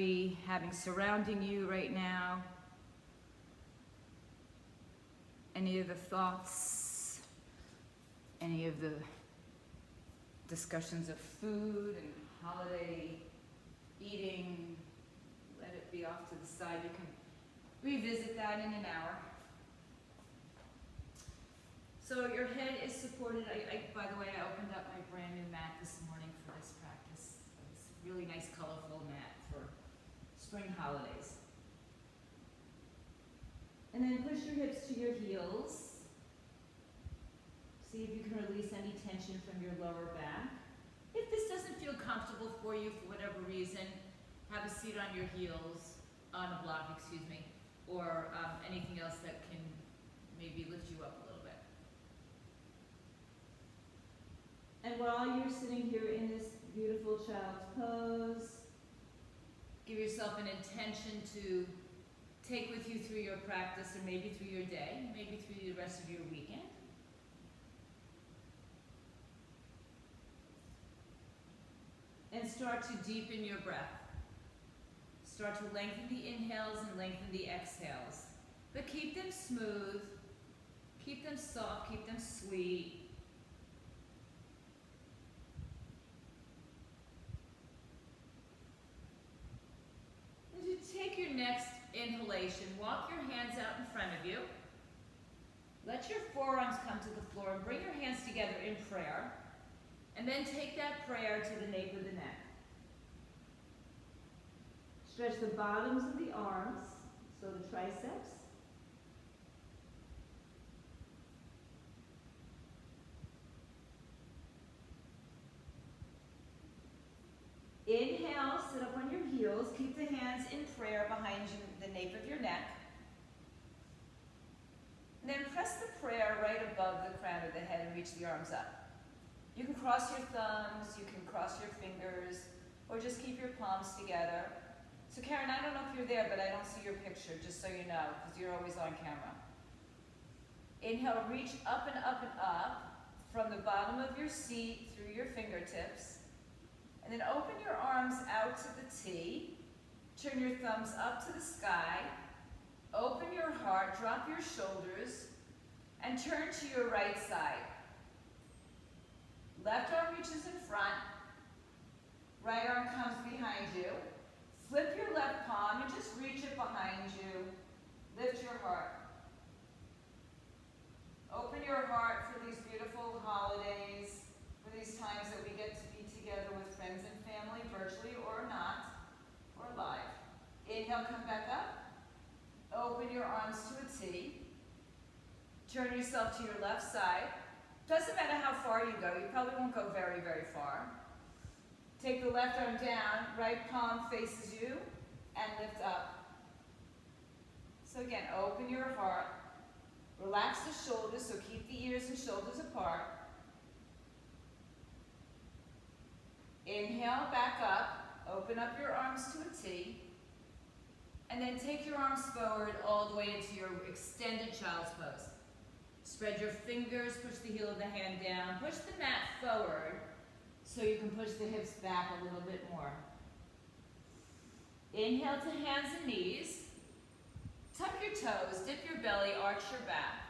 be having surrounding you right now. Any of the thoughts, any of the discussions of food and holiday eating, let it be off to the side. You can revisit that in an hour. So your head is supported. By the way, I opened up my brand new mat this morning for this practice. It's a really nice, colorful mat for spring holidays. And then push your hips to your heels. See if you can release any tension from your lower back. If this doesn't feel comfortable for you for whatever reason, have a seat on your heels, on a block, excuse me, or anything else that can maybe lift you up a little bit. And while you're sitting here in this beautiful child's pose, give yourself an intention to take with you through your practice, or maybe through your day, maybe through the rest of your weekend. And start to deepen your breath. Start to lengthen the inhales and lengthen the exhales. But keep them smooth, keep them soft, keep them sweet. As you take your next inhalation, walk your hands out in front of you. Let your forearms come to the floor and bring your hands together in prayer. And then take that prayer to the nape of the neck. Stretch the bottoms of the arms, so the triceps. Inhale, sit up on your heels. Keep the hands in prayer behind you, the nape of your neck. And then press the prayer right above the crown of the head and reach the arms up. You can cross your thumbs, you can cross your fingers, or just keep your palms together. So Karen, I don't know if you're there, but I don't see your picture, just so you know, because you're always on camera. Inhale, reach up and up and up from the bottom of your seat through your fingertips. And then open your arms out to the T. Turn your thumbs up to the sky. Open your heart, drop your shoulders, and turn to your right side. Left arm reaches in front, right arm comes behind you. Flip your left palm and just reach it behind you. Lift your heart. Open your heart for these beautiful holidays, for these times that we get to be together with friends and family, virtually or not, or live. Inhale, come back up. Open your arms to a T. Turn yourself to your left side. Doesn't matter how far you go, you probably won't go very, very far. Take the left arm down, right palm faces you, and lift up. So again, open your heart, relax the shoulders, so keep the ears and shoulders apart. Inhale, back up, open up your arms to a T, and then take your arms forward all the way into your extended child's pose. Spread your fingers, push the heel of the hand down, push the mat forward so you can push the hips back a little bit more. Inhale to hands and knees. Tuck your toes, dip your belly, arch your back.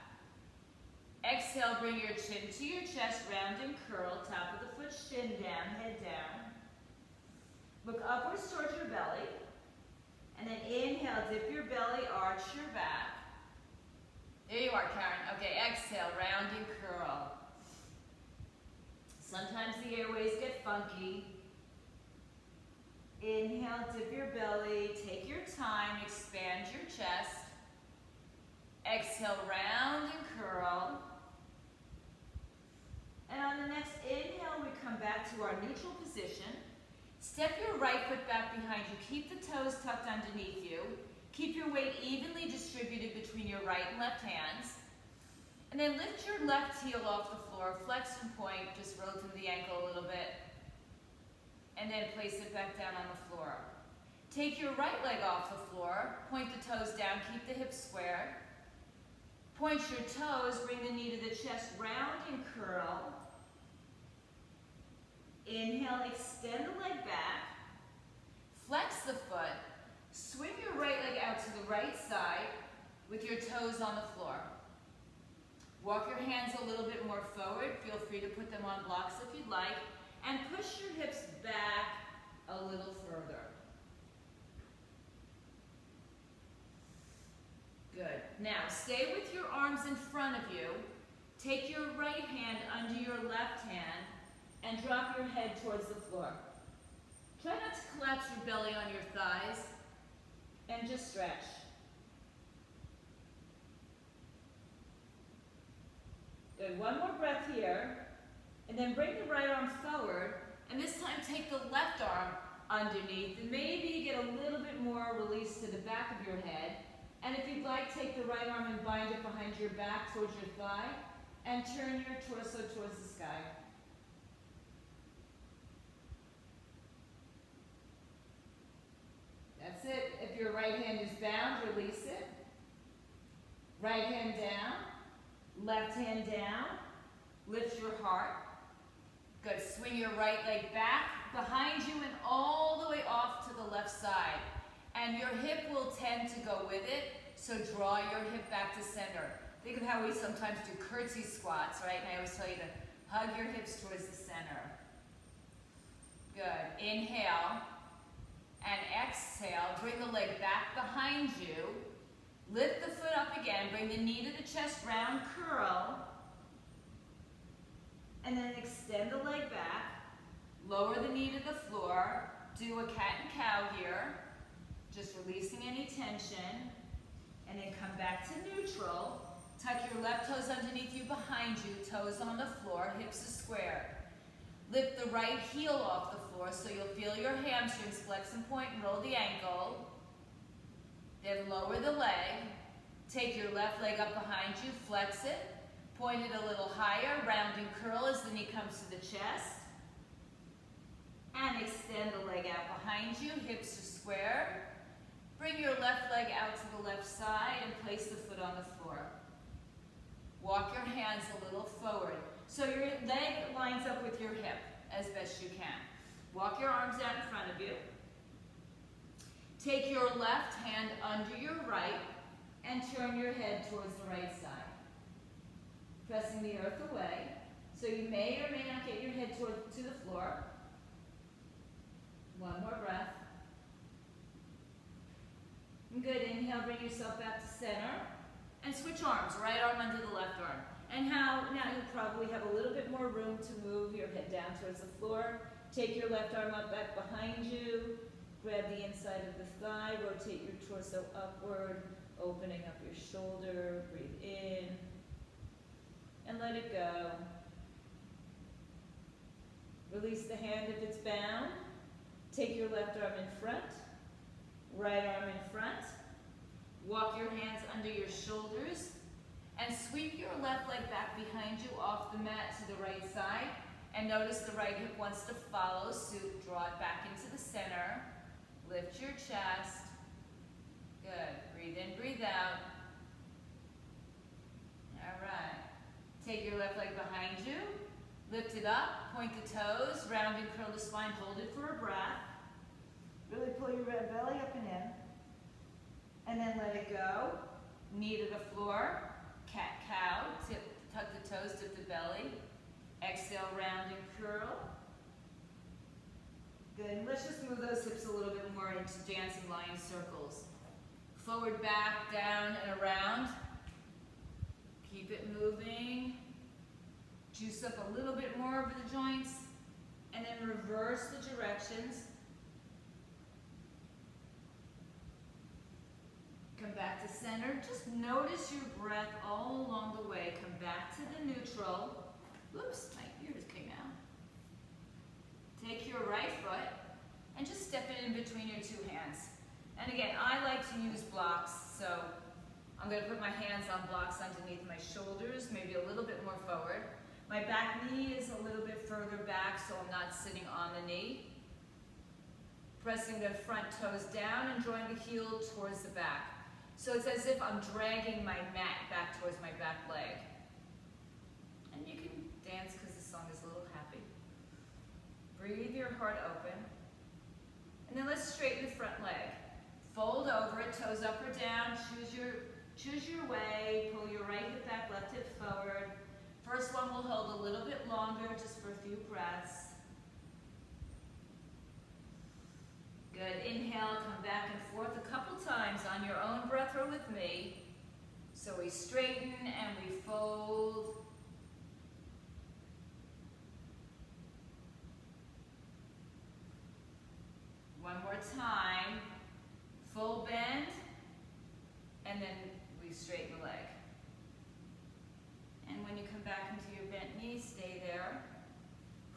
Exhale, bring your chin to your chest, round and curl, top of the foot, shin down, head down. Look upwards towards your belly. And then inhale, dip your belly, arch your back. There you are, Karen. Okay, exhale, round and curl. Sometimes the airways get funky. Inhale, dip your belly, take your time, expand your chest. Exhale, round and curl. And on the next inhale, we come back to our neutral position. Step your right foot back behind you. Keep the toes tucked underneath you. Keep your weight evenly distributed between your right and left hands. And then lift your left heel off the floor, flex and point, just roll through the ankle a little bit. And then place it back down on the floor. Take your right leg off the floor, point the toes down, keep the hips square. Point your toes, bring the knee to the chest, round and curl. Inhale, extend the leg back. Flex the foot. with your toes on the floor. Walk your hands a little bit more forward. Feel free to put them on blocks if you'd like. And push your hips back a little further. Good. Now, stay with your arms in front of you. Take your right hand under your left hand and drop your head towards the floor. Try not to collapse your belly on your thighs and just stretch. Good. One more breath here. And then bring the right arm forward. And this time take the left arm underneath. And maybe get a little bit more release to the back of your head. And if you'd like, take the right arm and bind it behind your back towards your thigh. And turn your torso towards the sky. That's it. If your right hand is bound, release it. Right hand down. Left hand down. Lift your heart. Good. Swing your right leg back behind you and all the way off to the left side. And your hip will tend to go with it, so draw your hip back to center. Think of how we sometimes do curtsy squats, right? And I always tell you to hug your hips towards the center. Good. Inhale and exhale. Bring the leg back behind you. Lift the foot up again. Bring the knee to the chest, round curl. And then extend the leg back. Lower the knee to the floor. Do a cat and cow here. Just releasing any tension. And then come back to neutral. Tuck your left toes underneath you, behind you, toes on the floor, hips are square. Lift the right heel off the floor so you'll feel your hamstrings flex and point and roll the ankle. Then lower the leg. Take your left leg up behind you, flex it. Point it a little higher, round and curl as the knee comes to the chest. And extend the leg out behind you, hips are square. Bring your left leg out to the left side and place the foot on the floor. Walk your hands a little forward. So your leg lines up with your hip as best you can. Walk your arms out in front of you. Take your left hand under your right and turn your head towards the right side. Pressing the earth away. So you may or may not get your head to the floor. One more breath. Good. Inhale, bring yourself back to center. And switch arms, right arm under the left arm. And now you probably have a little bit more room to move your head down towards the floor. Take your left arm up back behind you. Grab the inside of the thigh. Rotate your torso upward, opening up your shoulder. Breathe in. And let it go. Release the hand if it's bound. Take your left arm in front. Right arm in front. Walk your hands under your shoulders and sweep your left leg back behind you off the mat to the right side. And notice the right hip wants to follow suit. Draw it back into the center. Lift your chest. Good. Breathe in, breathe out. All right. Take your left leg behind you. Lift it up. Point the toes. Round and curl the spine. Hold it for a breath. Really pull your red belly up and in. And then let it go. Knee to the floor. Cat cow. Tuck the toes, dip the belly. Exhale, round and curl. Good. Let's just move those hips a little bit more into dancing lion circles. Forward, back, down, and around. Keep it moving. Juice up a little bit more over the joints. And then reverse the directions. Come back to center. Just notice your breath all along the way. Come back to the neutral. Oops, my ear just came out. Take your right foot and just step it in between your two hands. And again, I like to use blocks, so I'm going to put my hands on blocks underneath my shoulders, maybe a little bit more forward. My back knee is a little bit further back, so I'm not sitting on the knee. Pressing the front toes down and drawing the heel towards the back. So it's as if I'm dragging my mat back towards my back leg. And you can dance because the song is a little happy. Breathe your heart open. And then let's straighten the front leg. Fold over it, toes up or down. Choose your way, pull your right hip back, left hip forward. First one will hold a little bit longer, just for a few breaths. Good, inhale, come back and forth a couple times on your own breath or with me. So we straighten and we fold. One more time, full bend, and then we straighten the leg. And when you come back into your bent knee, stay there.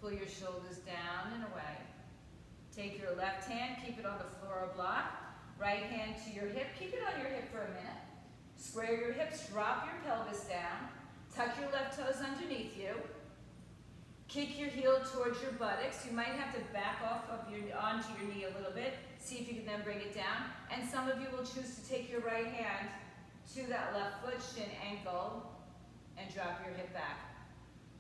Pull your shoulders down and away. Take your left hand, keep it on the floor or block. Right hand to your hip, keep it on your hip for a minute. Square your hips, drop your pelvis down. Tuck your left toes underneath you. Kick your heel towards your buttocks. You might have to back off of onto your knee a little bit. See if you can then bring it down. And some of you will choose to take your right hand to that left foot, shin angle, and drop your hip back.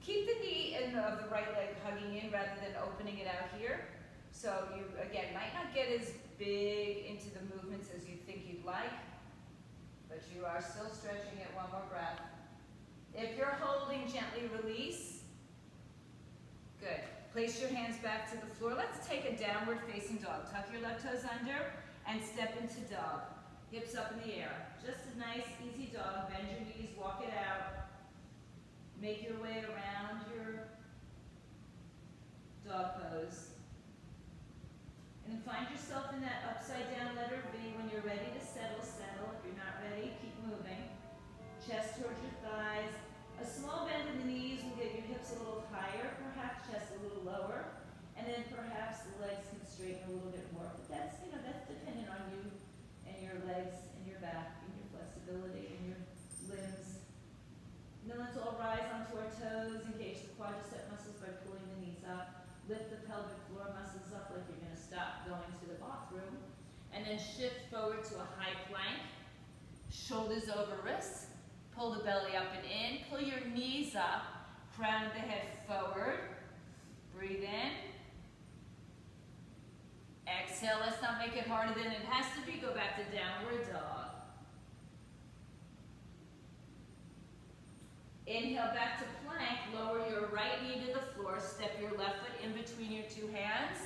Keep the knee of the right leg hugging in rather than opening it out here. So you, again, might not get as big into the movements as you think you'd like, but you are still stretching it. One more breath. If you're holding, gently release. Good. Place your hands back to the floor. Let's take a downward facing dog. Tuck your left toes under and step into dog. Hips up in the air. Just a nice, easy dog. Bend your knees, walk it out. Make your way around your dog pose. And then find yourself in that upside down letter V. When you're ready to settle, settle. If you're not ready, keep moving. Chest towards your thighs. A small bend in the knees will get your hips a little higher, perhaps chest a little lower, and then perhaps the legs can straighten a little bit more. But that's, that's dependent on you and your legs and your back and your flexibility and your limbs. And then let's all rise onto our toes, engage the quadricep muscles by pulling the knees up. Lift the pelvic floor muscles up like you're going to stop going to the bathroom. And then shift forward to a high plank. Shoulders over wrists. Pull the belly up and in. Pull your knees up. Crown of the head forward. Breathe in. Exhale. Let's not make it harder than it has to be. Go back to downward dog. Inhale back to plank. Lower your right knee to the floor. Step your left foot in between your two hands.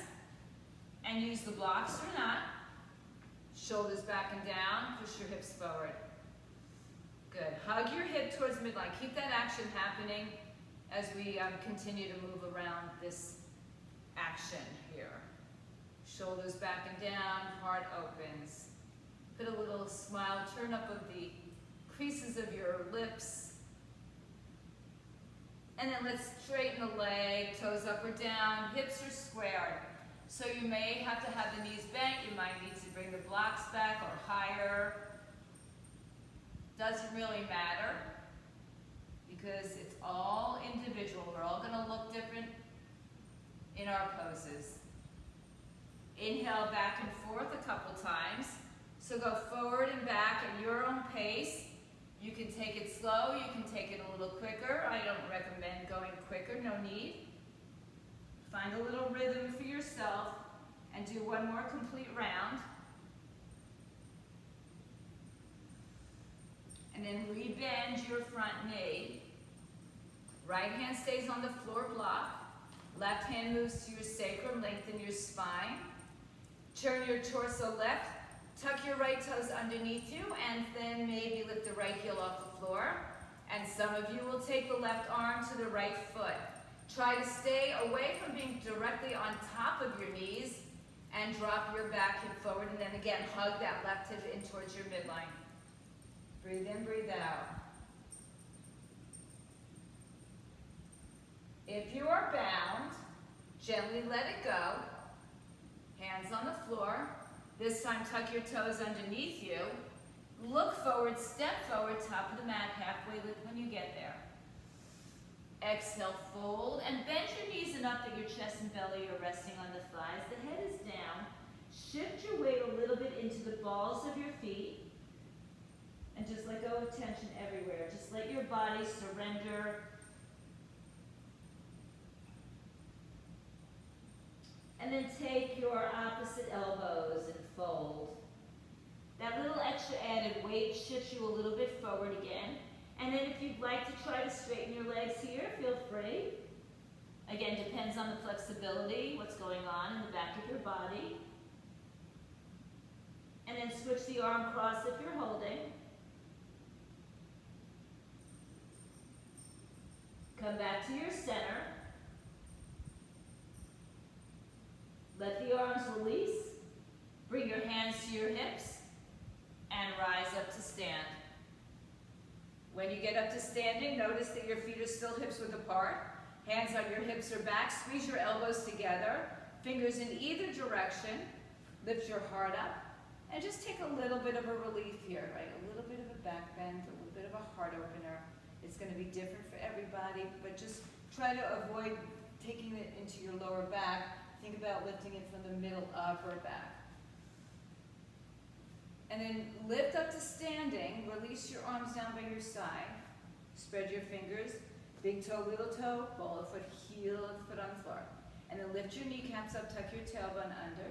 And use the blocks or not. Shoulders back and down. Push your hips forward. Good. Hug your hip towards midline. Keep that action happening as we continue to move around this action here. Shoulders back and down, heart opens. Put a little smile, turn up of the creases of your lips. And then let's straighten the leg, toes up or down, hips are squared. So you may have to have the knees bent, you might need to bring the blocks back or higher. Doesn't really matter because it's all individual. We're all going to look different in our poses. Inhale back and forth a couple times. So go forward and back at your own pace. You can take it slow, you can take it a little quicker. I don't recommend going quicker, no need. Find a little rhythm for yourself and do one more complete round. And then re-bend your front knee. Right hand stays on the floor block. Left hand moves to your sacrum, lengthen your spine. Turn your torso left. Tuck your right toes underneath you, and then maybe lift the right heel off the floor. And some of you will take the left arm to the right foot. Try to stay away from being directly on top of your knees, and drop your back hip forward, and then again, hug that left hip in towards your midline. Breathe in, breathe out. If you are bound, gently let it go. Hands on the floor. This time, tuck your toes underneath you. Look forward, step forward, top of the mat, halfway lift when you get there. Exhale, fold, and bend your knees enough that your chest and belly are resting on the thighs. The head is down. Shift your weight a little bit into the balls of your feet. And just let go of tension everywhere. Just let your body surrender. And then take your opposite elbows and fold. That little extra added weight weight shifts you a little bit forward again. And then if you'd like to try to straighten your legs here, feel free. Again, depends on the flexibility, what's going on in the back of your body. And then switch the arm cross if you're holding. Come back to your center. Let the arms release. Bring your hands to your hips and rise up to stand. When you get up to standing, notice that your feet are still hips width apart. Hands on your hips or back. Squeeze your elbows together. Fingers in either direction. Lift your heart up. And just take a little bit of a relief here, right? A little bit of a back bend, a little bit of a heart opener. It's going to be different for everybody, but just try to avoid taking it into your lower back. Think about lifting it from the middle upper back. And then lift up to standing. Release your arms down by your side. Spread your fingers. Big toe, little toe, ball of foot, heel of foot on the floor. And then lift your kneecaps up, tuck your tailbone under.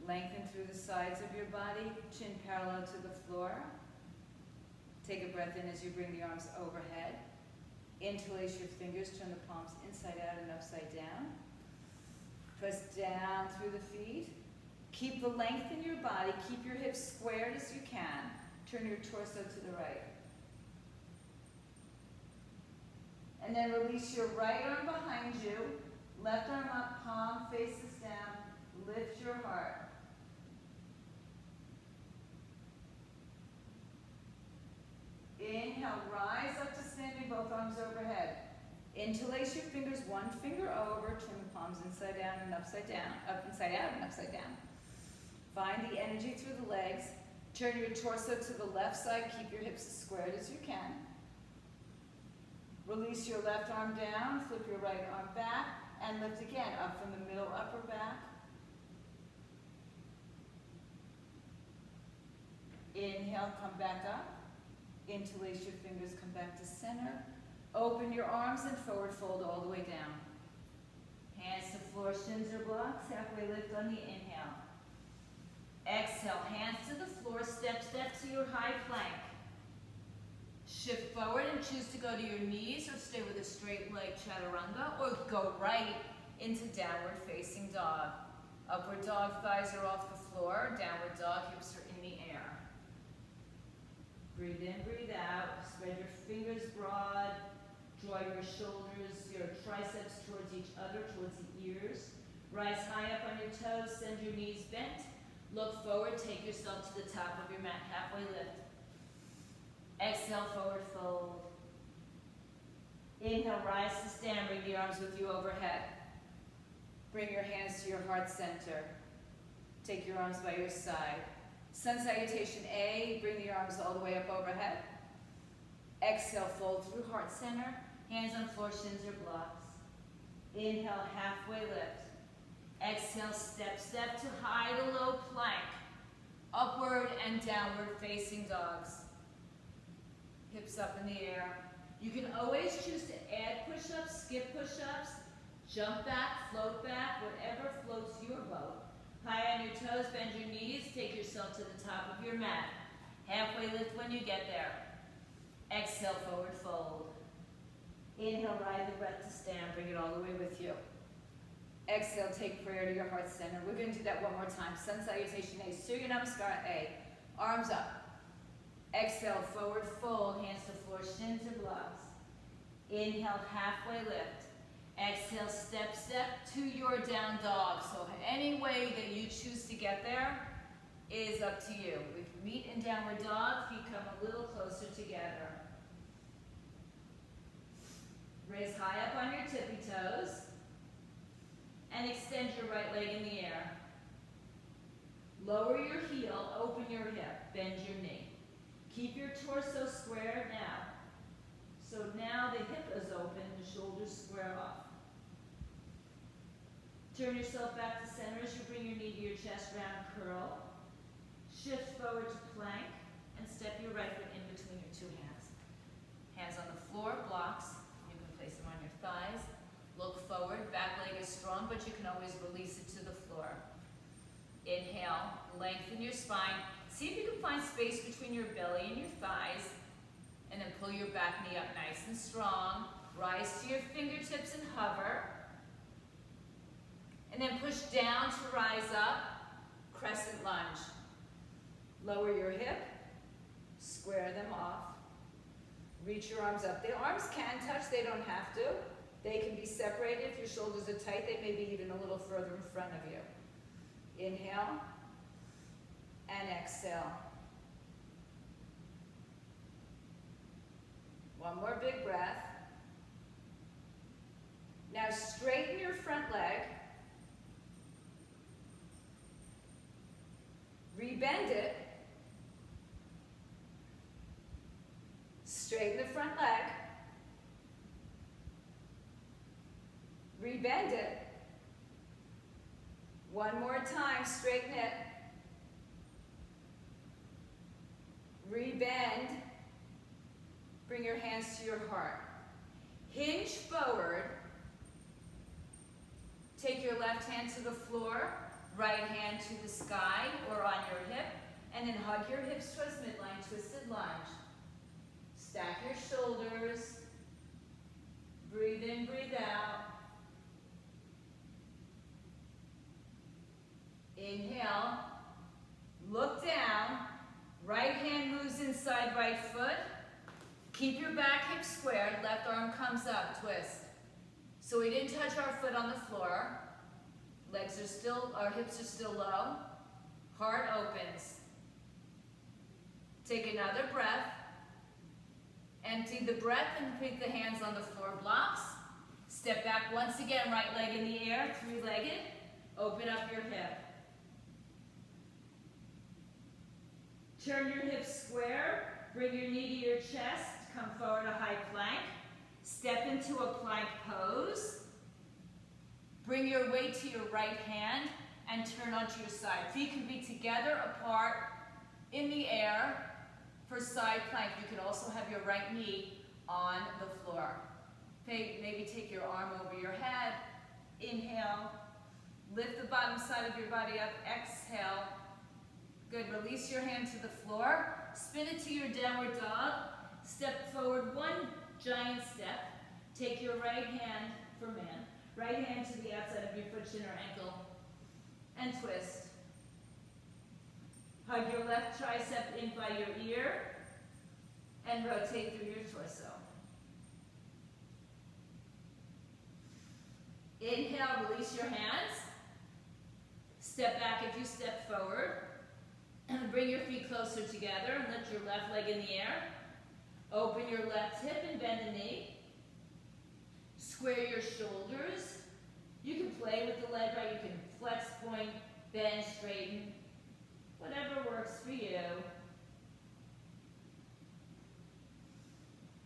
Lengthen through the sides of your body, chin parallel to the floor. Take a breath in as you bring the arms overhead. Interlace your fingers, turn the palms inside out and upside down. Press down through the feet. Keep the length in your body. Keep your hips squared as you can. Turn your torso to the right. And then release your right arm behind you. Left arm up, palm faces down. Lift your heart. Inhale, rise up to standing, both arms overhead. Interlace your fingers, one finger over, turn the palms inside down and upside down, up, inside out and upside down. Find the energy through the legs. Turn your torso to the left side, keep your hips as squared as you can. Release your left arm down, flip your right arm back, and lift again, up from the middle upper back. Inhale, come back up. Interlace your fingers, come back to center. Open your arms and forward fold all the way down. Hands to floor, shins or blocks, halfway lift on the inhale. Exhale, hands to the floor, step to your high plank. Shift forward and choose to go to your knees or stay with a straight leg chaturanga, or go right into downward facing dog. Upward dog, thighs are off the floor. Downward dog, hips are in the air. Breathe in, breathe out. Spread your fingers broad. Draw your shoulders, your triceps towards each other, towards the ears. Rise high up on your toes, send your knees bent. Look forward, take yourself to the top of your mat, halfway lift. Exhale, forward fold. Inhale, rise to stand, bring the arms with you overhead. Bring your hands to your heart center. Take your arms by your side. Sun salutation A, bring the arms all the way up overhead. Exhale, fold through heart center. Hands on floor, shins or blocks. Inhale, halfway lift. Exhale, step to high to low plank. Upward and downward facing dogs. Hips up in the air. You can always choose to add push-ups, skip push-ups, jump back, float back, whatever floats your boat. High on your toes, bend your knees, take yourself to the top of your mat. Halfway lift when you get there. Exhale, forward fold. Inhale, ride the breath to stand, bring it all the way with you. Exhale, take prayer to your heart center. We're going to do that one more time. Sun salutation A, Surya Namaskar A. Arms up. Exhale, forward fold, hands to floor, shins or blocks. Inhale, halfway lift. Exhale, step to your down dog. So any way that you choose to get there is up to you. We can meet in downward dog, feet come a little closer together. Raise high up on your tippy toes and extend your right leg in the air. Lower your heel, open your hip, bend your knee. Keep your torso square now. So now the hip is open, the shoulders square off. Turn yourself back to center as you bring your knee to your chest, round curl. Shift forward to plank and step your right foot in between your two hands. Hands on the floor, blocks. You can place them on your thighs. Look forward, back leg is strong, but you can always release it to the floor. Inhale, lengthen your spine. See if you can find space between your belly and your thighs. And then pull your back knee up nice and strong. Rise to your fingertips and hover. And then push down to rise up. Crescent lunge. Lower your hip. Square them off. Reach your arms up. The arms can touch, they don't have to. They can be separated. If your shoulders are tight, they may be even a little further in front of you. Inhale and exhale. One more big breath. Now straighten your front leg. Rebend it. Straighten the front leg. Rebend it. One more time, straighten it. Rebend. Bring your hands to your heart. Hinge forward. Take your left hand to the floor, right hand to the sky or on your hip, and then hug your hips towards midline, twisted lunge. Stack your shoulders. Breathe in, breathe out. Inhale. Look down. Right hand moves inside right foot. Keep your back hip squared. Left arm comes up. Twist. So we didn't touch our foot on the floor. Legs are still, our hips are still low. Heart opens. Take another breath. Empty the breath and put the hands on the floor blocks. Step back once again, right leg in the air, three-legged. Open up your hip. Turn your hips square. Bring your knee to your chest. Come forward to high plank. Step into a plank pose. Bring your weight to your right hand and turn onto your side. Feet can be together, apart, in the air. For side plank, you can also have your right knee on the floor. Maybe take your arm over your head. Inhale. Lift the bottom side of your body up. Exhale. Good. Release your hand to the floor. Spin it to your downward dog. Step forward one giant step. Take your right hand for man. Right hand to the outside of your foot, shin, or ankle. And twist. Hug your left tricep in by your ear. And rotate through your torso. Inhale, release your hands. Step back if you step forward. Bring your feet closer together and lift your left leg in the air. Open your left hip and bend the knee. Square your shoulders. You can play with the leg, right? You can flex, point, bend, straighten. Whatever works for you.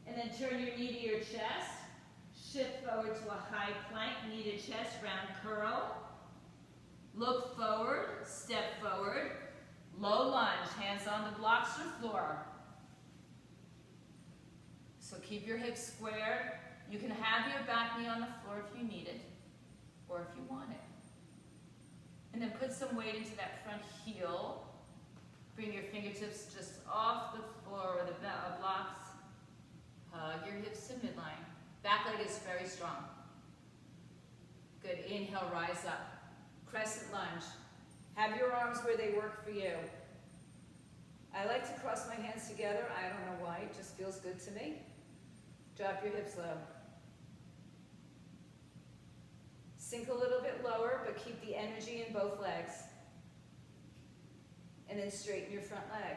And then turn your knee to your chest. Shift forward to a high plank, knee to chest, round curl. Look forward, step forward. Low lunge, hands on the blocks or floor. So keep your hips squared. You can have your back knee on the floor if you need it, or if you want it. And then put some weight into that front heel. Bring your fingertips just off the floor or the blocks. Hug your hips to midline. Back leg is very strong. Good. Inhale, rise up. Crescent lunge. Have your arms where they work for you. I like to cross my hands together. I don't know why. It just feels good to me. Drop your hips low. Sink a little bit lower, but keep the energy in both legs. And then straighten your front leg.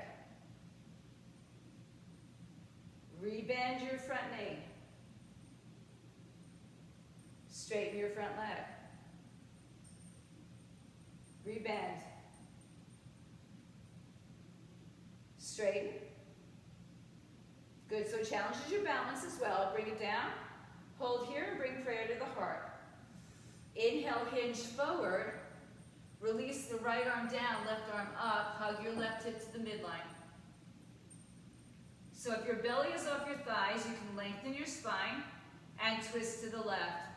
Rebend your front knee. Straighten your front leg. Rebend. Straighten. Good, so challenges your balance as well. Bring it down. Hold here and bring prayer to the heart. Inhale, hinge forward. Release the right arm down, left arm up. Hug your left hip to the midline. So if your belly is off your thighs, you can lengthen your spine and twist to the left.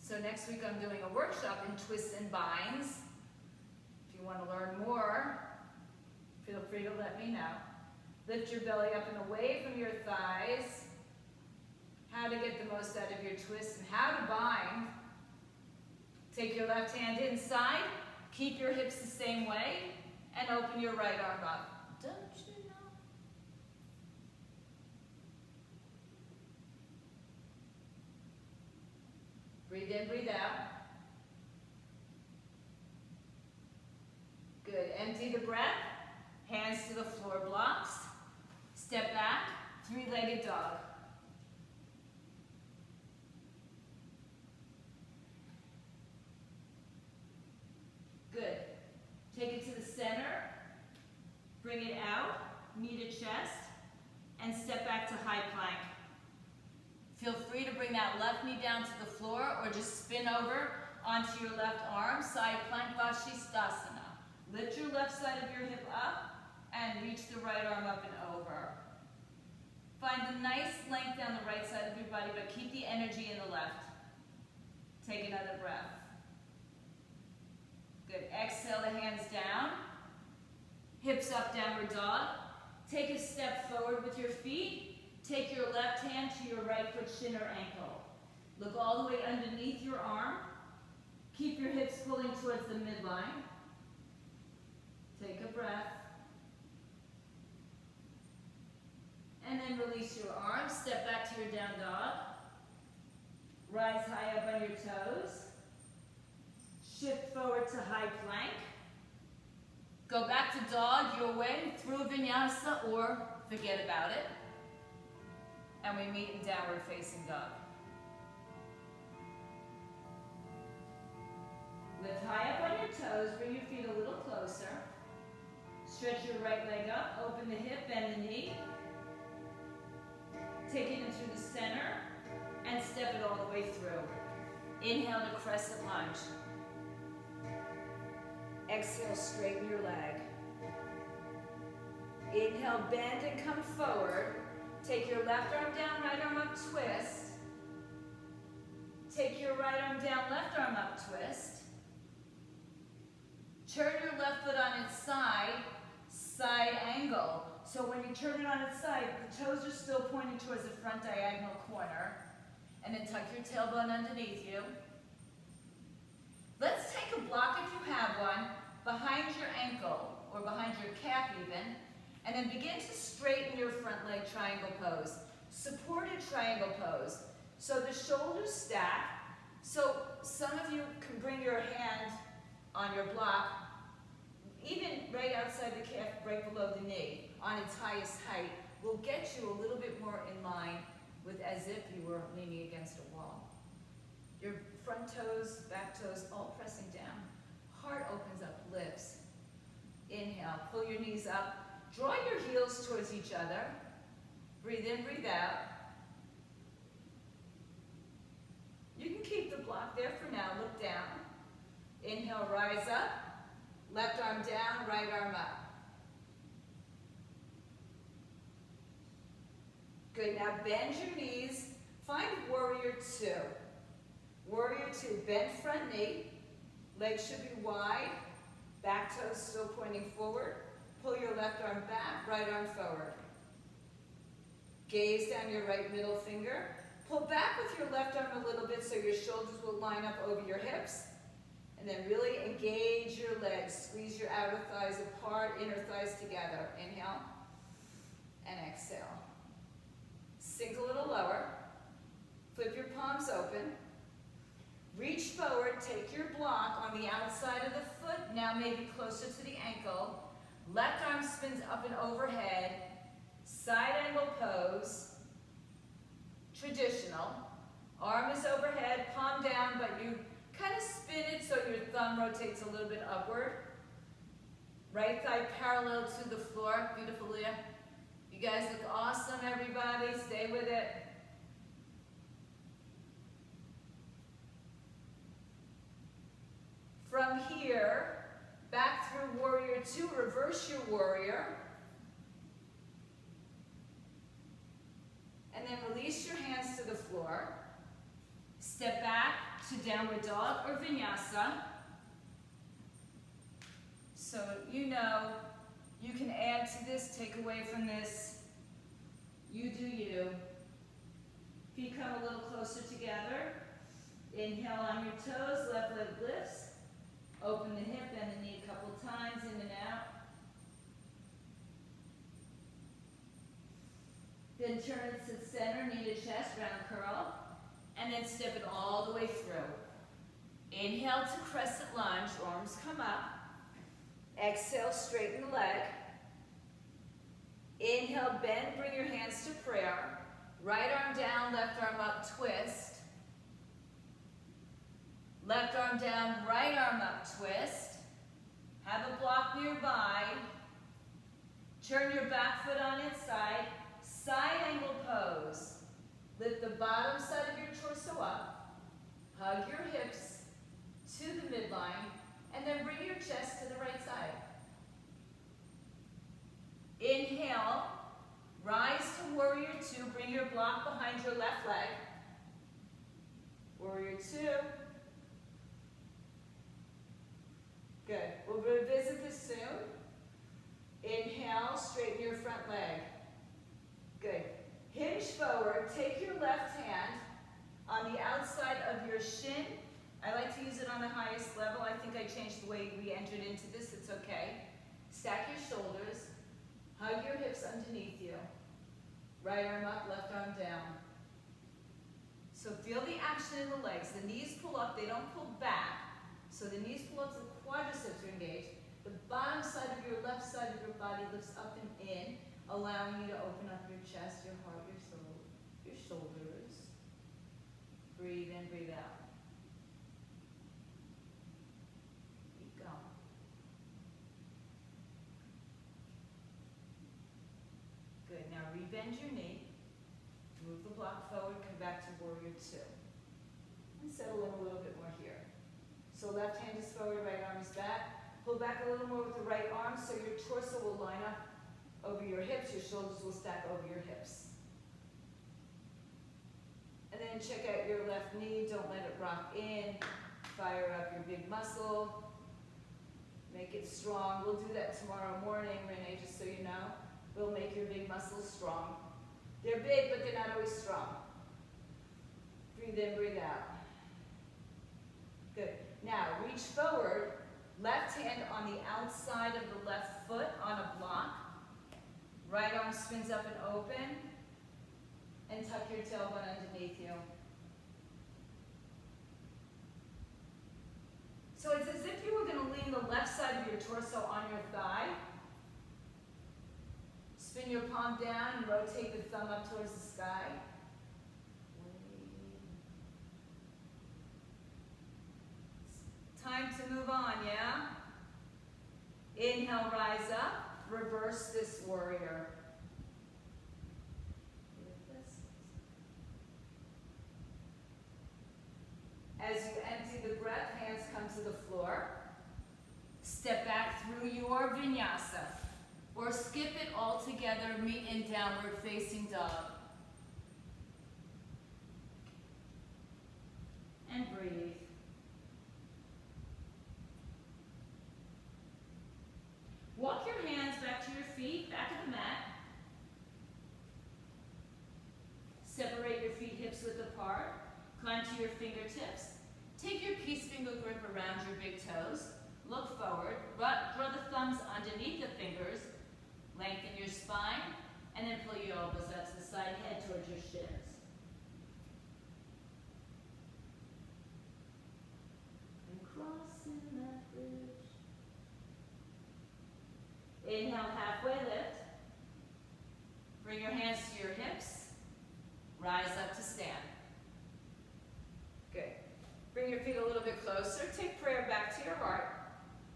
So next week I'm doing a workshop in twists and binds. If you want to learn more, free to let me know. Lift your belly up and away from your thighs. How to get the most out of your twist and how to bind. Take your left hand inside. Keep your hips the same way. And open your right arm up. Don't you know? Breathe in, breathe out. Good. Empty the breath. Hands to the floor blocks. Step back. Three-legged dog. Good. Take it to the center. Bring it out. Knee to chest. And step back to high plank. Feel free to bring that left knee down to the floor or just spin over onto your left arm. Side plank, Bashistasana. Lift your left side of your hip up and reach the right arm up and over. Find a nice length down the right side of your body, but keep the energy in the left. Take another breath. Good. Exhale the hands down. Hips up, downward dog. Take a step forward with your feet. Take your left hand to your right foot, shin or ankle. Look all the way underneath your arm. Keep your hips pulling towards the midline. Take a breath. And then release your arms. Step back to your down dog. Rise high up on your toes. Shift forward to high plank. Go back to dog your way through vinyasa or forget about it. And we meet in downward facing dog. Lift high up on your toes, bring your feet a little closer. Stretch your right leg up, open the hip, bend the knee. Take it into the center and step it all the way through. Inhale to Crescent Lunge. Exhale, straighten your leg. Inhale, bend and come forward. Take your left arm down, right arm up, twist. Take your right arm down, left arm up, twist. Turn your left foot on its side, side angle. So when you turn it on its side, the toes are still pointing towards the front diagonal corner. And then tuck your tailbone underneath you. Let's take a block, if you have one, behind your ankle, or behind your calf even, and then begin to straighten your front leg triangle pose. Supported triangle pose. So the shoulders stack. So some of you can bring your hand on your block, even right outside the calf, right below the knee, on its highest height, will get you a little bit more in line with as if you were leaning against a wall. Your front toes, back toes, all pressing down. Heart opens up, lifts. Inhale, pull your knees up. Draw your heels towards each other. Breathe in, breathe out. You can keep the block there for now. Look down. Inhale, rise up. Left arm down, right arm up. Good, now bend your knees. Find warrior two. Warrior two, bend front knee. Legs should be wide. Back toes still pointing forward. Pull your left arm back, right arm forward. Gaze down your right middle finger. Pull back with your left arm a little bit so your shoulders will line up over your hips. And then really engage your legs. Squeeze your outer thighs apart, inner thighs together. Inhale and exhale. Sink a little lower. Flip your palms open. Reach forward, take your block on the outside of the foot, now maybe closer to the ankle. Left arm spins up and overhead. Side angle pose. Traditional. Arm is overhead, palm down, but you kind of spin it so your thumb rotates a little bit upward. Right thigh parallel to the floor. Beautiful, Leah. You guys look awesome, everybody. Stay with it. From here, back through warrior two, reverse your warrior. And then release your hands to the floor. Step back to downward dog or vinyasa. So you know you can add take away from this. You do you. Feet come a little closer together. Inhale on your toes, left leg lifts. Open the hip, bend the knee a couple times, in and out. Then turn it to center, knee to chest, round curl. And then step it all the way through. Inhale to crescent lunge, arms come up. Exhale, straighten the leg. Inhale, bend, bring your hands to prayer. Right arm down, left arm up, twist. Left arm down, right arm up, twist. Have a block nearby. Turn your back foot on its side. Side angle pose. Lift the bottom side of your torso up. Hug your hips to the midline. And then bring your chest to the right side. Inhale. Rise to warrior two. Bring your block behind your left leg. Warrior two. Good. We'll revisit this soon. Inhale, straighten your front leg. Good. Hinge forward. Take your left hand on the outside of your shin. I like to use it on the highest level. I think I changed the way we entered into this. It's okay. Stack your shoulders. Hug your hips underneath you. Right arm up, left arm down. So feel the action in the legs. The knees pull up, they don't pull back. So the knees pull up, the quadriceps are engaged. The bottom side of your left side of your body lifts up and in, allowing you to open up your chest, your heart, your soul, your shoulders. Breathe in, breathe out. Keep going. Good. Now rebend your knee. Move the block forward, come back to warrior two. And settle in a little bit more here. So left hand is forward, right arm is back. Pull back a little more with the right arm so your torso will line up over your hips. Your shoulders will stack over your hips. And then check out your left knee. Don't let it rock in. Fire up your big muscle. Make it strong. We'll do that tomorrow morning, Renee, just so you know. We'll make your big muscles strong. They're big, but they're not always strong. Breathe in, breathe out. Good. Now, reach forward, left hand on the outside of the left foot on a block. Right arm spins up and open. And tuck your tailbone underneath you. So it's as if you were going to lean the left side of your torso on your thigh. Spin your palm down and rotate the thumb up towards the sky. Time to move on, yeah? Inhale, rise up. Reverse this warrior. As you empty the breath, hands come to the floor. Step back through your vinyasa. Or skip it all together, meet in downward facing dog. And breathe. Walk your hands back to your feet, back of the mat. Separate your feet hips width apart. Climb to your fingertips. Take your peace finger grip around your big toes. Look forward. Draw the thumbs underneath the fingers. Lengthen your spine. And then pull your elbows out to the side, head towards your shins. And crossing that bridge. Inhale, halfway lift. Bring your hands to your hips. Rise up to stand. Good. Bring your feet a little bit closer. Take prayer back to your heart.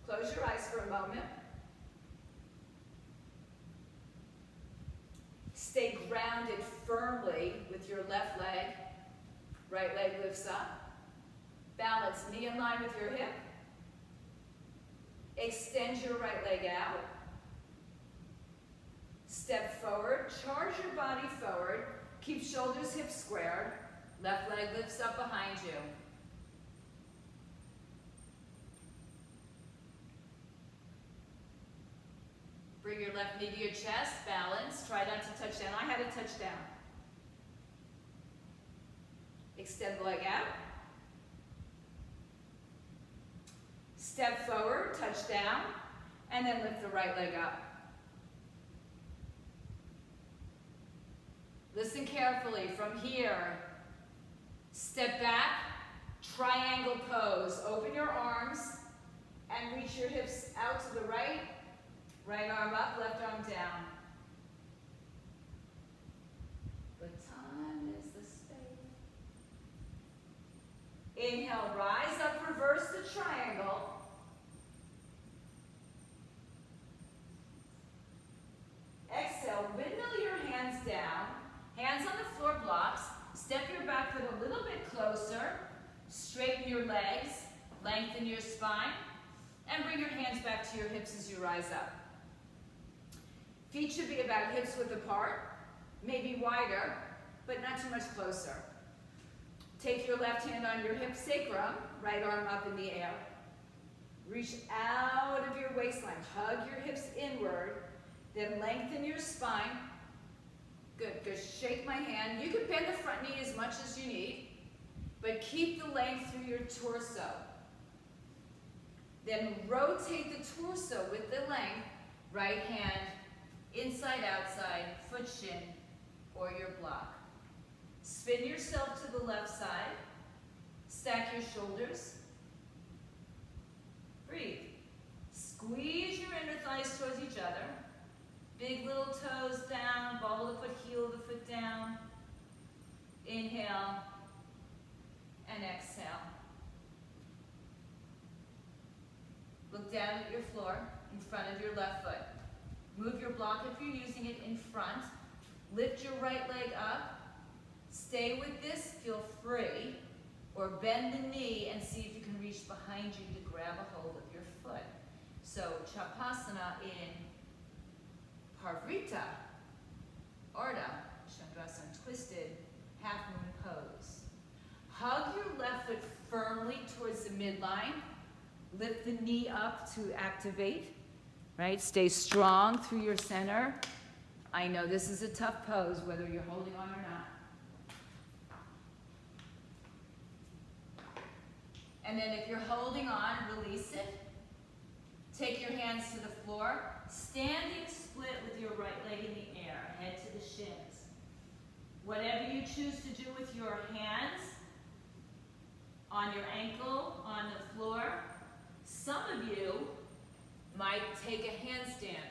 Close your eyes for a moment. Stay grounded firmly with your left leg. Right leg lifts up. Balance, knee in line with your hip. Extend your right leg out. Step forward, charge your body forward. Keep shoulders, hips squared. Left leg lifts up behind you. Bring your left knee to your chest, balance. Try not to touch down. I had to touch down. Extend the leg out. Step forward, touch down, and then lift the right leg up. Listen carefully. From here, step back, triangle pose. Open your arms and reach your hips out to the right. Right arm up, left arm down. What time is the space? Inhale, rise up, reverse the triangle. Exhale, windmill your hands down. Hands on the floor blocks. Step your back foot a little bit closer. Straighten your legs. Lengthen your spine. And bring your hands back to your hips as you rise up. Feet should be about hips width apart. Maybe wider, but not too much closer. Take your left hand on your hip sacrum. Right arm up in the air. Reach out of your waistline. Hug your hips inward. Then lengthen your spine. Good, good. Shake my hand. You can bend the front knee as much as you need, but keep the length through your torso. Then rotate the torso with the length. Right hand, inside, outside, foot shin, or your block. Spin yourself to the left side. Stack your shoulders. Breathe. Squeeze your inner thighs towards each other. Big little toes down, ball of the foot, heel of the foot down. Inhale and exhale. Look down at your floor in front of your left foot. Move your block if you're using it in front. Lift your right leg up. Stay with this, feel free. Or bend the knee and see if you can reach behind you to grab a hold of your foot. So Shavasana in Parvrita, Ardha, Chandrasana, twisted, half moon pose. Hug your left foot firmly towards the midline. Lift the knee up to activate, right? Stay strong through your center. I know this is a tough pose, whether you're holding on or not. And then if you're holding on, release it. Take your hands to the floor. Standing split with your right leg in the air, head to the shins. Whatever you choose to do with your hands, on your ankle, on the floor. Some of you might take a handstand.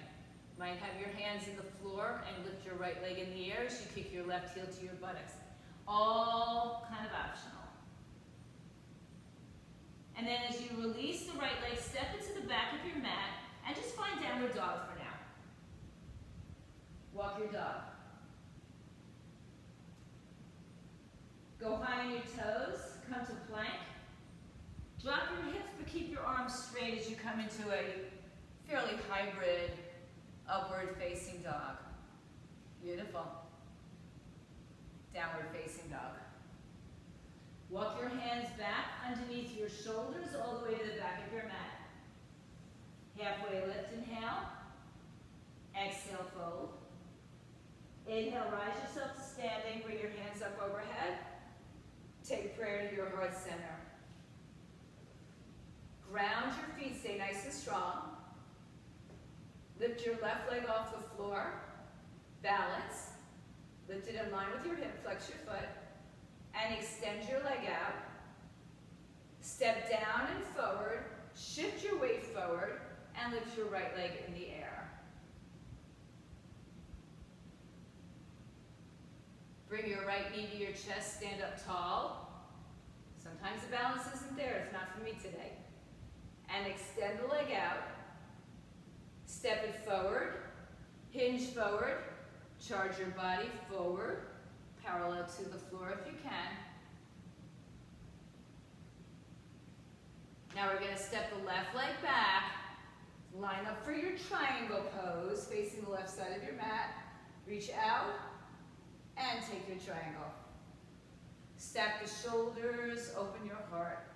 Might have your hands in the floor and lift your right leg in the air as you kick your left heel to your buttocks. All kind of optional. And then as you release the right leg, step into the back of your mat and just find downward dog for now. Walk your dog. Go high on your toes, come to plank. Drop your hips, but keep your arms straight as you come into a fairly hybrid upward facing dog. Beautiful. Downward facing dog. Walk your hands back underneath your shoulders all the way to the back of your mat. Halfway lift, inhale. Exhale, fold. Inhale, rise yourself to standing. Bring your hands up overhead. Take prayer to your heart center. Ground your feet, stay nice and strong. Lift your left leg off the floor. Balance. Lift it in line with your hip, flex your foot. And extend your leg out. Step down and forward. Shift your weight forward. And lift your right leg in the air. Bring your right knee to your chest, stand up tall. Sometimes the balance isn't there, it's not for me today. And extend the leg out. Step it forward. Hinge forward. Charge your body forward. Parallel to the floor if you can. Now we're going to step the left leg back. Line up for your triangle pose, facing the left side of your mat. Reach out and take your triangle. Stack the shoulders, open your heart.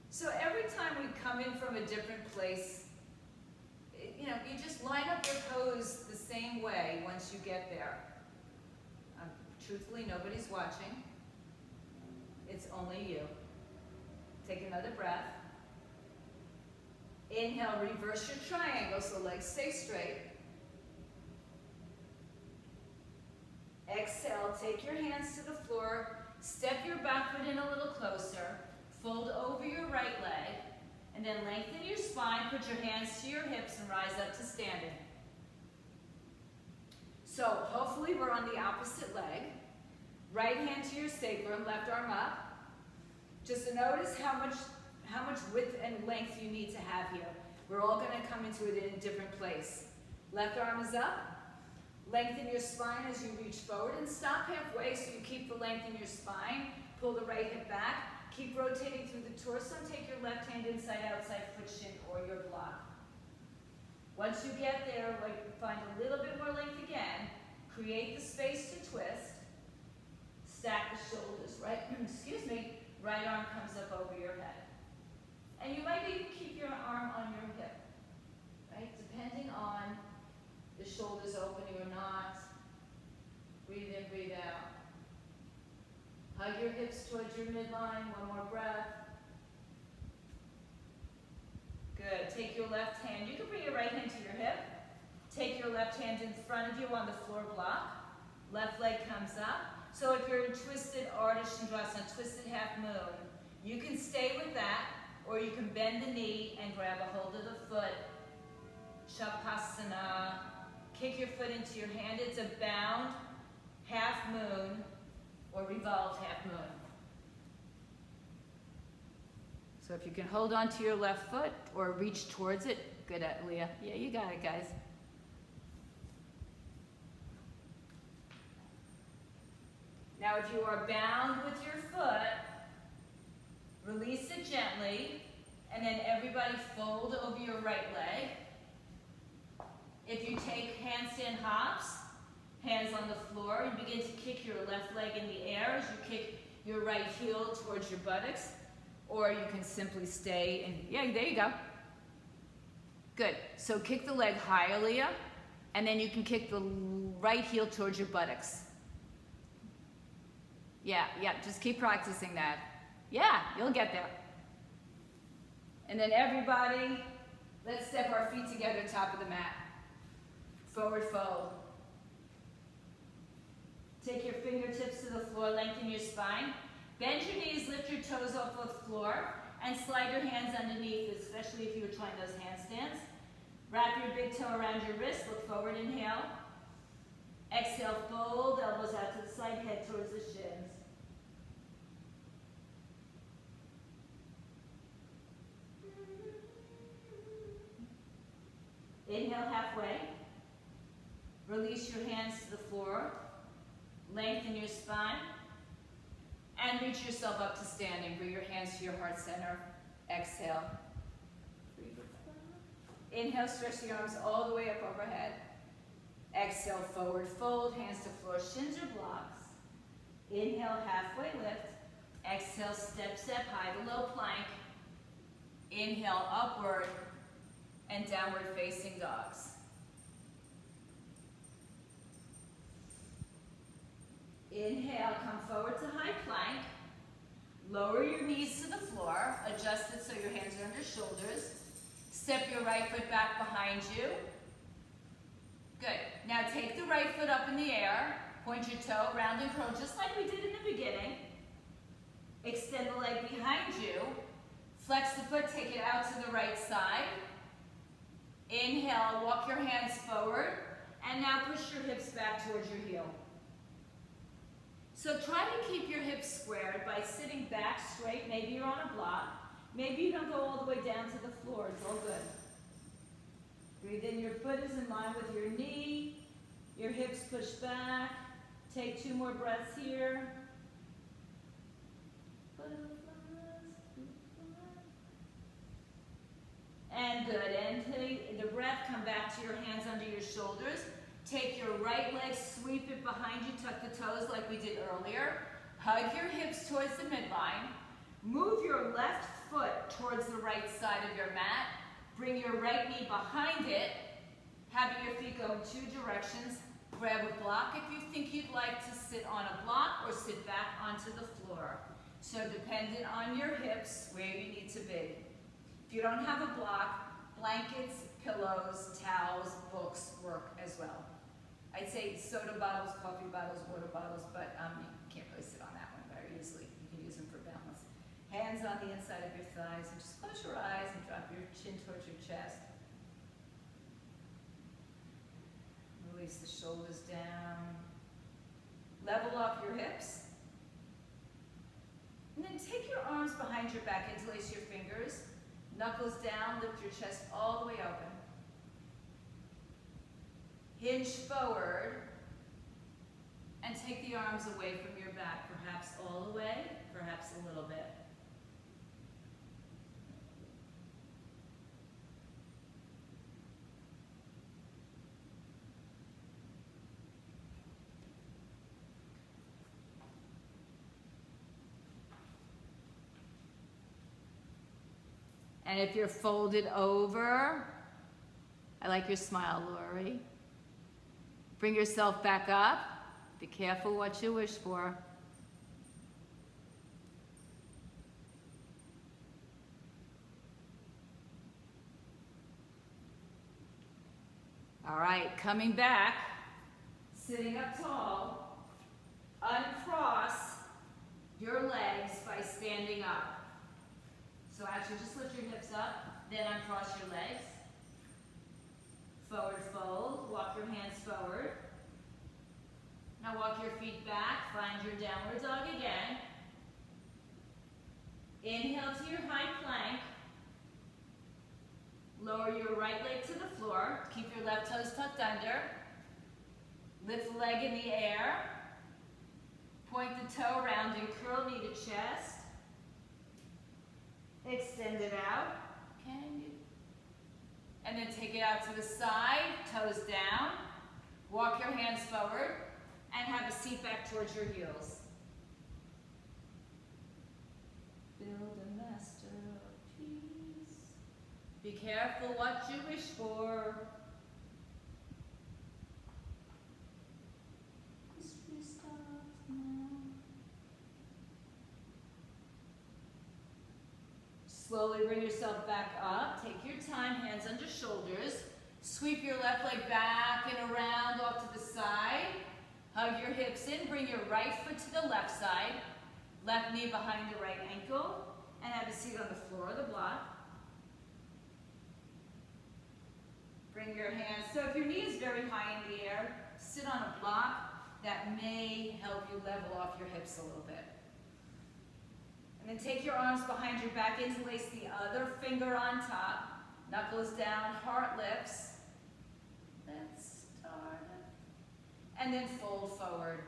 So every time we come in from a different place, you know, you just line up your toes the same way once you get there. Truthfully, nobody's watching. It's only you. Take another breath. Inhale, reverse your triangle so legs stay straight. Exhale, take your hands to the floor, step your back foot in a little closer, fold over your right leg, and then lengthen your spine, put your hands to your hips and rise up to standing. So hopefully we're on the opposite leg. Right hand to your sacrum, left arm up. Just notice how much width and length you need to have here. We're all going to come into it in a different place. Left arm is up. Lengthen your spine as you reach forward and stop halfway so you keep the length in your spine. Pull the right hip back. Keep rotating through the torso and take your left hand inside, outside foot shin or your block. Once you get there, find a little bit more length again. Create the space to twist. Stack the shoulders, right? Excuse me. Right arm comes up over your head. And you might even keep your arm on your hip, right? Depending on the shoulders opening or not. Breathe in, breathe out. Hug your hips towards your midline. One more breath. Good. Take your left hand. You can bring your right hand to your hip. Take your left hand in front of you on the floor block. Left leg comes up. So if you're in twisted Ardha Chandrasana, twisted half moon, you can stay with that, or you can bend the knee and grab a hold of the foot. Shavasana. Kick your foot into your hand. It's a bound half moon or revolved half moon. So if you can hold on to your left foot or reach towards it, good at Leah. Yeah, you got it, guys. Now if you are bound with your foot, release it gently, and then everybody fold over your right leg. If you take handstand hops, hands on the floor, you begin to kick your left leg in the air as you kick your right heel towards your buttocks, or you can simply stay and, yeah, there you go. Good. So kick the leg higher, Leah, and then you can kick the right heel towards your buttocks. Yeah, just keep practicing that. Yeah, you'll get there. And then everybody, let's step our feet together top of the mat. Forward fold. Take your fingertips to the floor, lengthen your spine. Bend your knees, lift your toes off the floor, and slide your hands underneath, especially if you were trying those handstands. Wrap your big toe around your wrist, look forward, inhale. Exhale, fold, elbows out to the side, head towards the shins. Inhale halfway. Release your hands to the floor. Lengthen your spine. And reach yourself up to standing. Bring your hands to your heart center. Exhale. Inhale, stretch the arms all the way up overhead. Exhale, forward fold, hands to floor, shins or blocks. Inhale, halfway lift. Exhale, step, step, high to low plank. Inhale, upward and downward facing dogs. Inhale, come forward to high plank. Lower your knees to the floor. Adjust it so your hands are under shoulders. Step your right foot back behind you. Good. Now take the right foot up in the air. Point your toe, round and curl, just like we did in the beginning. Extend the leg behind you. Flex the foot, take it out to the right side. Inhale, walk your hands forward. And now push your hips back towards your heel. So try to keep your hips squared by sitting back straight. Maybe you're on a block. Maybe you don't go all the way down to the floor. It's all good. Breathe in. Your foot is in line with your knee. Your hips push back. Take 2 more breaths here. And good. And take the breath. Come back to your hands under your shoulders. Take your right leg, sweep it behind you, tuck the toes like we did earlier. Hug your hips towards the midline. Move your left foot towards the right side of your mat. bring your right knee behind it, having your feet go in 2 directions. Grab a block if you think you'd like to sit on a block or sit back onto the floor. So dependent on your hips, where you need to be. If you don't have a block, blankets, pillows, towels, books work as well. I'd say soda bottles, coffee bottles, water bottles, but you can't really sit on that one very easily. You can use them for balance. Hands on the inside of your thighs, and just close your eyes and drop your chin towards your chest. Release the shoulders down. Level off your hips. And then take your arms behind your back, interlace your fingers. Knuckles down, lift your chest all the way open. Hinge forward. And take the arms away from your back, perhaps all the way, perhaps a little bit. And if you're folded over, I like your smile, Lori. Bring yourself back up. Be careful what you wish for. All right, coming back, sitting up tall, uncross your legs by standing up. So actually just lift your hips up, then uncross your legs. Forward fold, walk your hands forward. Now walk your feet back, find your downward dog again. Inhale to your high plank. Lower your right leg to the floor. Keep your left toes tucked under. Lift the leg in the air. Point the toe around and curl knee to chest. Extend it out. Can you? And then take it out to the side, toes down. Walk your hands forward and have a seat back towards your heels. Build a master of peace. Be careful what you wish for. History stops now. Slowly bring yourself back up. Take your time, hands under shoulders. Sweep your left leg back and around off to the side. Hug your hips in. Bring your right foot to the left side. Left knee behind the right ankle. And have a seat on the floor of the block. Bring your hands. So if your knee is very high in the air, sit on a block. That may help you level off your hips a little bit. And then take your arms behind your back, interlace the other finger on top. Knuckles down, heart lifts. Let's start. And then fold forward.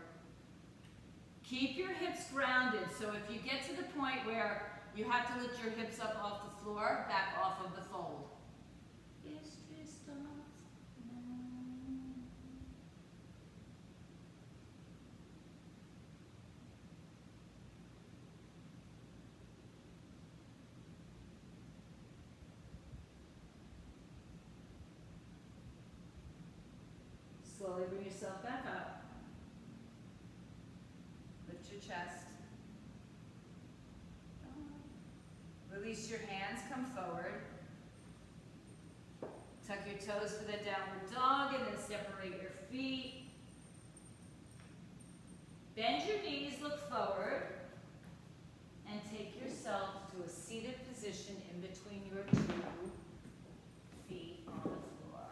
Keep your hips grounded. So if you get to the point where you have to lift your hips up off the floor, back off of the fold. History stops now. Slowly bring yourself back up. Lift your chest. Release your hands, come forward. Tuck your toes for the downward dog and then separate your feet. Bend your knees, look forward. And take yourself to a seated position in between your 2 feet on the floor.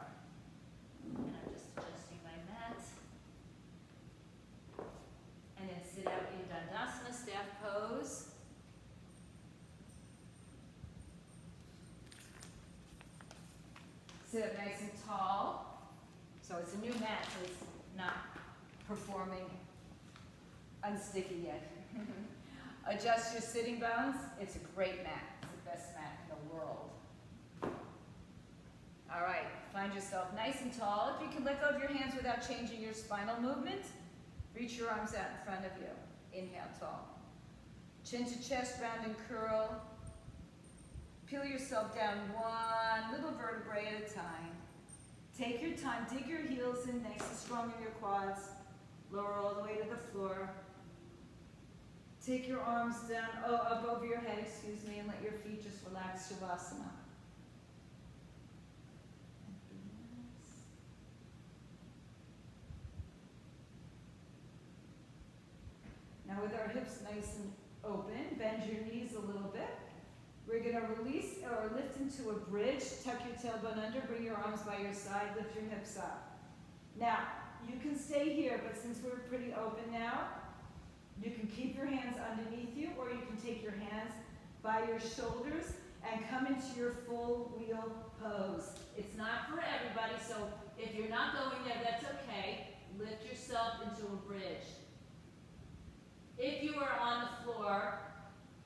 And I'm just adjusting my mat. And then sit out in Dandasana, staff pose. Sit up nice and tall. So it's a new mat, so it's not performing unsticky yet. Adjust your sitting bones. It's a great mat. It's the best mat in the world. All right, find yourself nice and tall. If you can let go of your hands without changing your spinal movement, reach your arms out in front of you. Inhale, tall. Chin to chest, round and curl. Peel yourself down one little vertebrae at a time. Take your time, dig your heels in nice and strong in your quads. Lower all the way to the floor. Take your arms down, up over your head, and let your feet just relax, Shavasana. Now with our hips nice and open, bend your knees a little bit. We're going to release or lift into a bridge. Tuck your tailbone under, bring your arms by your side, lift your hips up. Now, you can stay here, but since we're pretty open now, you can keep your hands underneath you, or you can take your hands by your shoulders and come into your full wheel pose. It's not for everybody, so if you're not going there, that's okay. Lift yourself into a bridge. If you are on the floor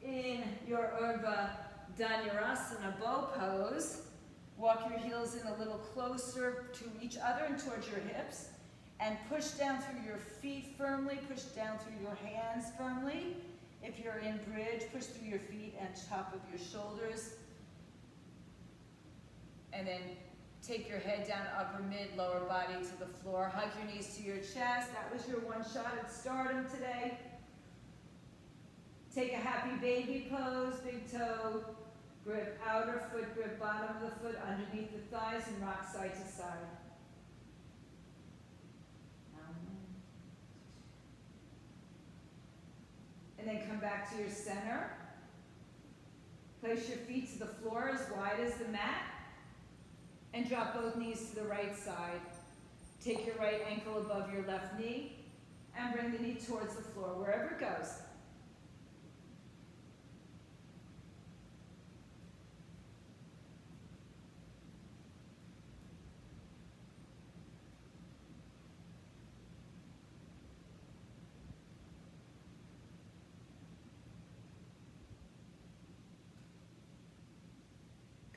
in your Urdhva Dhanurasana bow pose, walk your heels in a little closer to each other and towards your hips, and push down through your feet firmly, push down through your hands firmly. If you're in bridge, push through your feet and top of your shoulders. And then take your head down, upper, mid, lower body to the floor. Hug your knees to your chest. That was your one shot at stardom today. Take a happy baby pose, big toe, grip outer foot, grip bottom of the foot underneath the thighs, and rock side to side. And then come back to your center. Place your feet to the floor as wide as the mat, and drop both knees to the right side. Take your right ankle above your left knee, and bring the knee towards the floor, wherever it goes.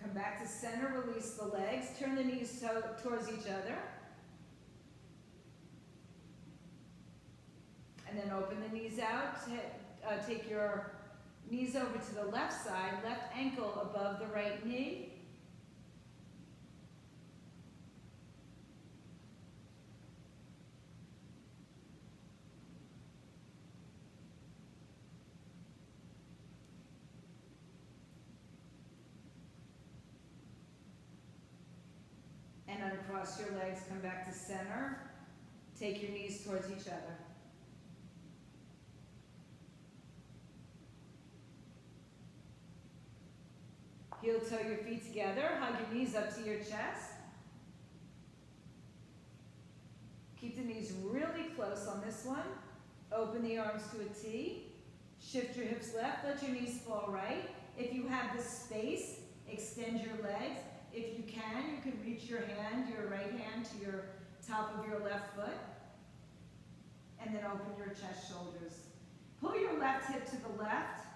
Come back to center, release the legs, turn the knees towards each other. And then open the knees out, take your knees over to the left side, left ankle above the right knee. And uncross your legs, come back to center. Take your knees towards each other. Heel toe your feet together. Hug your knees up to your chest. Keep the knees really close on this one. Open the arms to a T. Shift your hips left. Let your knees fall right. If you have the space, extend your legs. If you can reach your right hand to your top of your left foot. And then open your chest, shoulders. Pull your left hip to the left.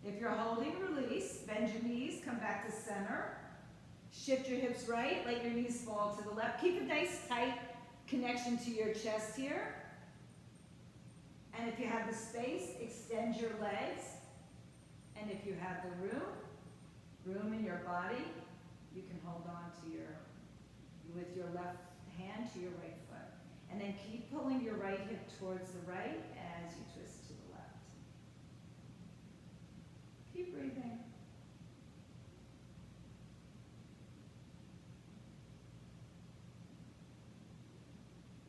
If you're holding, release. Bend your knees, come back to center. Shift your hips right, let your knees fall to the left. Keep a nice tight connection to your chest here. And if you have the space, extend your legs. And if you have the room in your body, you can hold on to with your left hand to your right foot. And then keep pulling your right hip towards the right as you twist to the left. Keep breathing.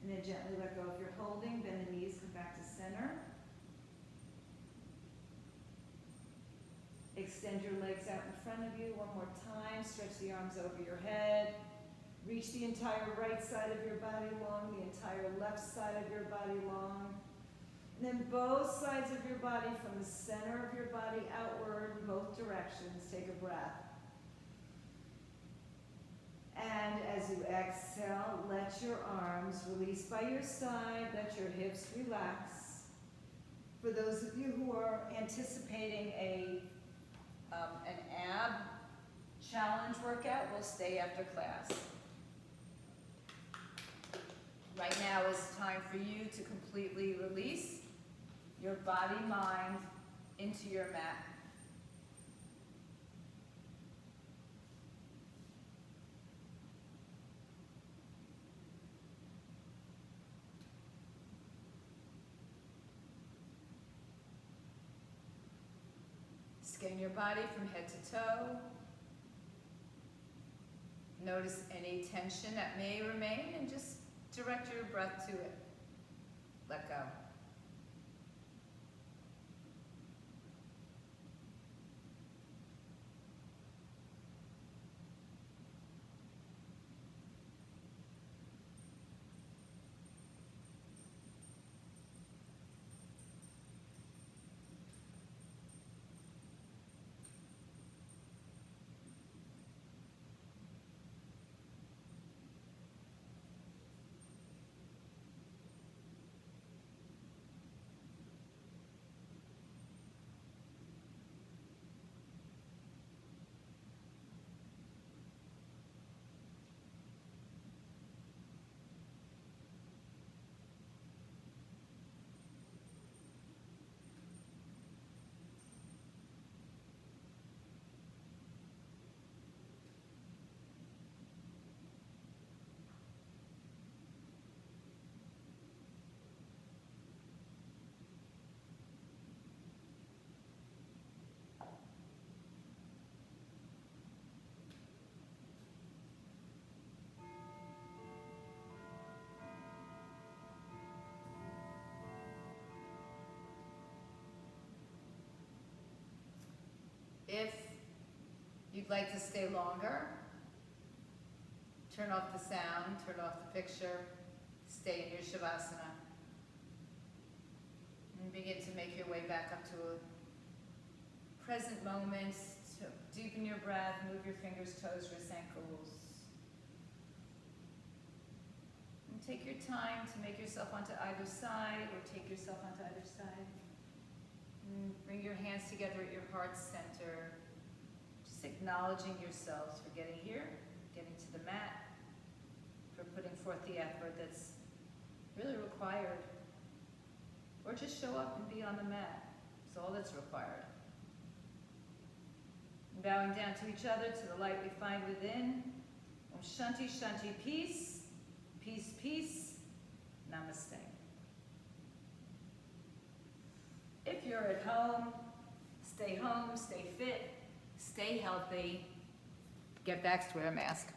And then gently let go if you're holding. Bend the knees, come back to center. Extend your legs out in front of you one more time. Stretch the arms over your head. Reach the entire right side of your body long, the entire left side of your body long. And then both sides of your body from the center of your body outward in both directions. Take a breath. And as you exhale, let your arms release by your side. Let your hips relax. For those of you who are anticipating an ab challenge workout will stay after class. Right now is time for you to completely release your body, mind into your mat. Scan your body from head to toe. Notice any tension that may remain and just direct your breath to it. Let go. If you'd like to stay longer, turn off the sound, turn off the picture, stay in your Shavasana. And begin to make your way back up to a present moment. So deepen your breath, move your fingers, toes, wrists, ankles. And take your time to make yourself onto either side or take yourself onto either side. And bring your hands together at your heart center. Just acknowledging yourselves for getting here, getting to the mat, for putting forth the effort that's really required. Or just show up and be on the mat. It's all that's required. And bowing down to each other, to the light we find within. Om Shanti Shanti, peace, peace, peace. Namaste. If you're at home, stay fit, stay healthy. Get back to wear a mask.